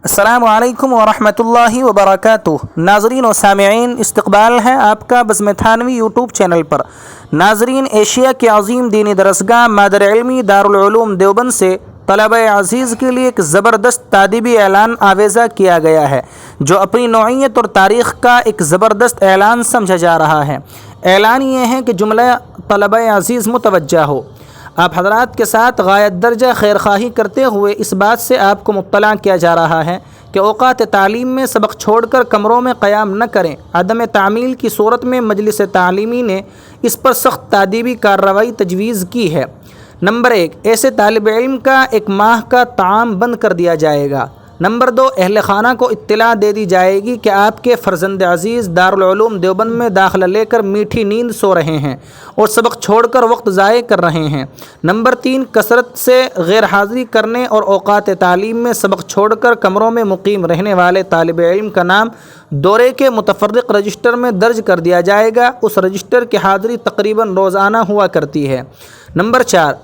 السلام علیکم ورحمۃ اللہ وبرکاتہ۔ ناظرین و سامعین، استقبال ہے آپ کا بزم تھانوی یوٹیوب چینل پر۔ ناظرین، ایشیا کی عظیم دینی درسگاہ مادر علمی دارالعلوم دیوبند سے طلبہ عزیز کے لیے ایک زبردست تادیبی اعلان آویزہ کیا گیا ہے، جو اپنی نوعیت اور تاریخ کا ایک زبردست اعلان سمجھا جا رہا ہے۔ اعلان یہ ہے کہ جملہ طلبہ عزیز متوجہ ہو۔ آپ حضرات کے ساتھ غایت درجہ خیرخواہی کرتے ہوئے اس بات سے آپ کو مطلع کیا جا رہا ہے کہ اوقات تعلیم میں سبق چھوڑ کر کمروں میں قیام نہ کریں۔ عدم تعمیل کی صورت میں مجلس تعلیمی نے اس پر سخت تادیبی کارروائی تجویز کی ہے۔ نمبر 1، ایسے طالب علم کا 1 ماہ کا طعام بند کر دیا جائے گا۔ نمبر 2، اہل خانہ کو اطلاع دے دی جائے گی کہ آپ کے فرزند عزیز دارالعلوم دیوبند میں داخلہ لے کر میٹھی نیند سو رہے ہیں اور سبق چھوڑ کر وقت ضائع کر رہے ہیں۔ نمبر 3، کثرت سے غیر حاضری کرنے اور اوقات تعلیم میں سبق چھوڑ کر کمروں میں مقیم رہنے والے طالب علم کا نام دورے کے متفرق رجسٹر میں درج کر دیا جائے گا۔ اس رجسٹر کی حاضری تقریباً روزانہ ہوا کرتی ہے۔ نمبر 4،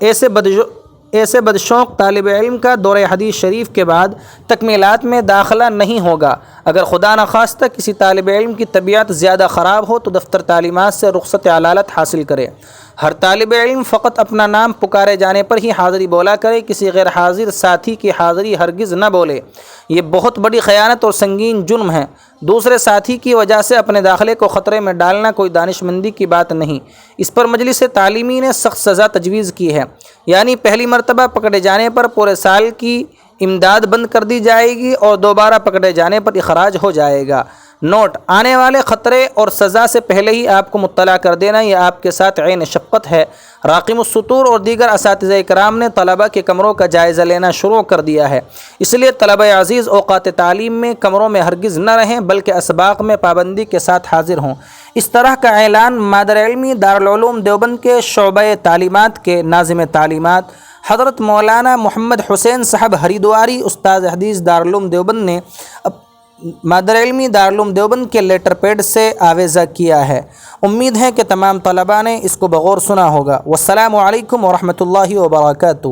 ایسے بدشوق طالب علم کا دورہ حدیث شریف کے بعد تکمیلات میں داخلہ نہیں ہوگا۔ اگر خدا نخواستہ کسی طالب علم کی طبیعت زیادہ خراب ہو تو دفتر تعلیمات سے رخصت علالت حاصل کرے۔ ہر طالب علم فقط اپنا نام پکارے جانے پر ہی حاضری بولا کرے، کسی غیر حاضر ساتھی کی حاضری ہرگز نہ بولے۔ یہ بہت بڑی خیانت اور سنگین جرم ہے۔ دوسرے ساتھی کی وجہ سے اپنے داخلے کو خطرے میں ڈالنا کوئی دانشمندی کی بات نہیں۔ اس پر مجلس تعلیمی نے سخت سزا تجویز کی ہے، یعنی پہلی مرتبہ پکڑے جانے پر پورے سال کی امداد بند کر دی جائے گی اور دوبارہ پکڑے جانے پر اخراج ہو جائے گا۔ نوٹ: آنے والے خطرے اور سزا سے پہلے ہی آپ کو مطلع کر دینا یہ آپ کے ساتھ عین شفقت ہے۔ راقم السطور اور دیگر اساتذہ کرام نے طلبہ کے کمروں کا جائزہ لینا شروع کر دیا ہے، اس لیے طلبہ عزیز اوقات تعلیم میں کمروں میں ہرگز نہ رہیں بلکہ اسباق میں پابندی کے ساتھ حاضر ہوں۔ اس طرح کا اعلان مادر علمی دارالعلوم دیوبند کے شعبہ تعلیمات کے ناظم تعلیمات حضرت مولانا محمد حسین صاحب ہریدواری استاذ حدیث دارالعلوم دیوبند نے مادر علمی دارالعلوم دیوبند کے لیٹر پیڈ سے آویزہ کیا ہے۔ امید ہے کہ تمام طلباء نے اس کو بغور سنا ہوگا۔ والسلام علیکم ورحمۃ اللہ وبرکاتہ۔